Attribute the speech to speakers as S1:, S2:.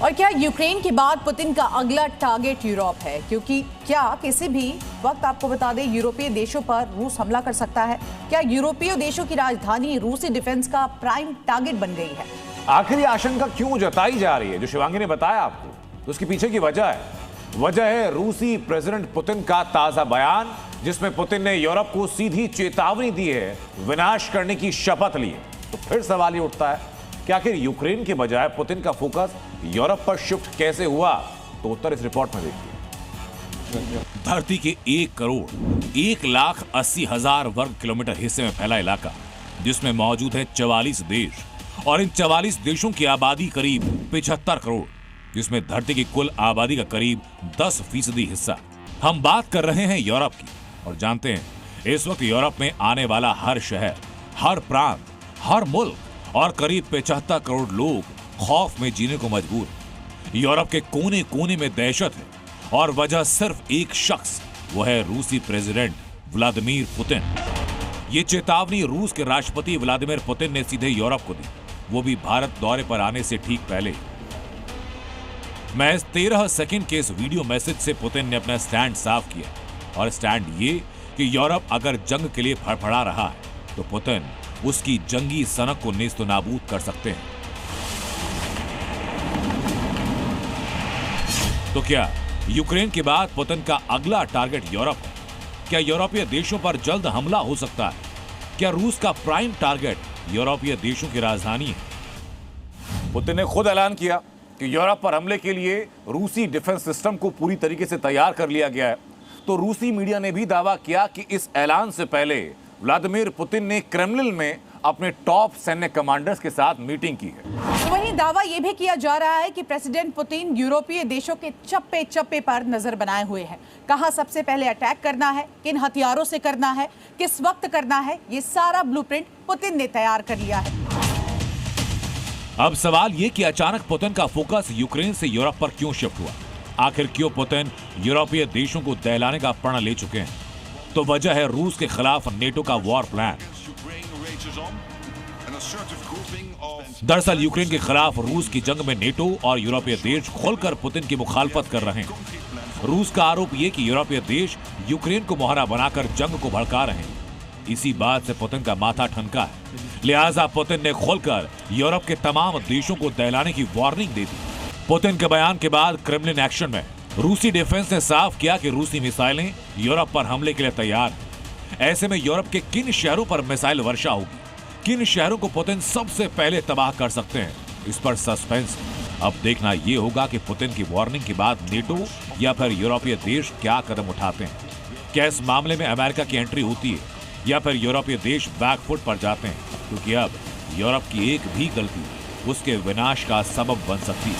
S1: और क्या यूक्रेन के बाद पुतिन का अगला टारगेट यूरोप है? क्योंकि क्या किसी भी वक्त, आपको बता दें, यूरोपीय देशों पर रूस हमला कर सकता है? क्या यूरोपीय देशों की राजधानी रूसी डिफेंस का प्राइम टारगेट बन गई है?
S2: आखिर ये आशंका क्यों जताई जा रही है? जो शिवांगी ने बताया आपको, तो उसके पीछे की वजह है रूसी प्रेसिडेंट पुतिन का ताजा बयान, जिसमें पुतिन ने यूरोप को सीधी चेतावनी दी है, विनाश करने की शपथ ली है। तो फिर सवाल ये उठता है कि आखिर यूक्रेन के बजाय पुतिन का फोकस यूरोप पर शिफ्ट कैसे हुआ? तो उत्तर इस रिपोर्ट में देखिए।
S3: धरती के 1,80,80,000 वर्ग किलोमीटर हिस्से में फैला इलाका, जिसमें मौजूद है 44 देश, और इन 44 देशों की आबादी करीब 75 करोड़, जिसमें धरती की कुल आबादी का करीब 10% हिस्सा। हम बात कर रहे हैं यूरोप की, और जानते हैं इस वक्त यूरोप में आने वाला हर शहर, हर प्रांत, हर मुल्क और करीब 75 करोड़ लोग खौफ में जीने को मजबूर हैं। यूरोप के कोने कोने में दहशत है, और वजह सिर्फ एक शख्स, वो है रूसी प्रेसिडेंट व्लादिमीर पुतिन। ये चेतावनी रूस के राष्ट्रपति व्लादिमीर पुतिन ने सीधे यूरोप को दी, वो भी भारत दौरे पर आने से ठीक पहले। महज 13 सेकंड के इस वीडियो मैसेज से पुतिन ने अपना स्टैंड साफ किया, और स्टैंड ये कि यूरोप अगर जंग के लिए फड़फड़ा रहा है तो पुतिन उसकी जंगी सनक को नेस्तो नाबूद कर सकते हैं। तो क्या यूक्रेन के बाद पुतिन का अगला टारगेट यूरोप है? क्या यूरोपीय देशों पर जल्द हमला हो सकता है? क्या रूस का प्राइम टारगेट यूरोपीय देशों की राजधानी है?
S2: पुतिन ने खुद ऐलान किया कि यूरोप पर हमले के लिए रूसी डिफेंस सिस्टम को पूरी तरीके से तैयार कर लिया गया है। तो रूसी मीडिया ने भी दावा किया कि इस ऐलान से पहले व्लादिमीर पुतिन ने क्रेमलिन में अपने टॉप सैन्य कमांडर्स के साथ मीटिंग की है।
S1: तो वहीं दावा यह भी किया जा रहा है कि प्रेसिडेंट पुतिन यूरोपीय देशों के चप्पे चप्पे पर नजर बनाए हुए हैं। कहां सबसे पहले अटैक करना है, किन हथियारों से करना है, किस वक्त करना है, ये सारा ब्लूप्रिंट पुतिन ने तैयार कर लिया है।
S3: अब सवाल ये कि अचानक पुतिन का फोकस यूक्रेन से यूरोप पर क्यों शिफ्ट हुआ? आखिर क्यों पुतिन यूरोपीय देशों को दहलाने का प्रण ले चुके हैं? तो वजह है रूस के खिलाफ नेटो का वॉर प्लान। दरअसल यूक्रेन के खिलाफ रूस की जंग में नेटो और यूरोपीय देश खुलकर पुतिन की मुखालफत कर रहे हैं। रूस का आरोप ये कि यूरोपीय देश यूक्रेन को मुहरा बनाकर जंग को भड़का रहे हैं। इसी बात से पुतिन का माथा ठनका है, लिहाजा पुतिन ने खुलकर यूरोप के तमाम देशों को दहलाने की वार्निंग दे दी। पुतिन के बयान के बाद क्रेमलिन एक्शन में। रूसी डिफेंस ने साफ किया कि रूसी मिसाइलें यूरोप पर हमले के लिए तैयार हैं। ऐसे में यूरोप के किन शहरों पर मिसाइल वर्षा होगी, किन शहरों को पुतिन सबसे पहले तबाह कर सकते हैं, इस पर सस्पेंस है। अब देखना यह होगा कि पुतिन की वार्निंग के बाद नेटो या फिर यूरोपीय देश क्या कदम उठाते हैं। क्या इस मामले में अमेरिका की एंट्री होती है या फिर यूरोपीय देश बैकफुट पर जाते हैं? क्योंकि अब यूरोप की एक भी गलती उसके विनाश का सबब बन सकती है।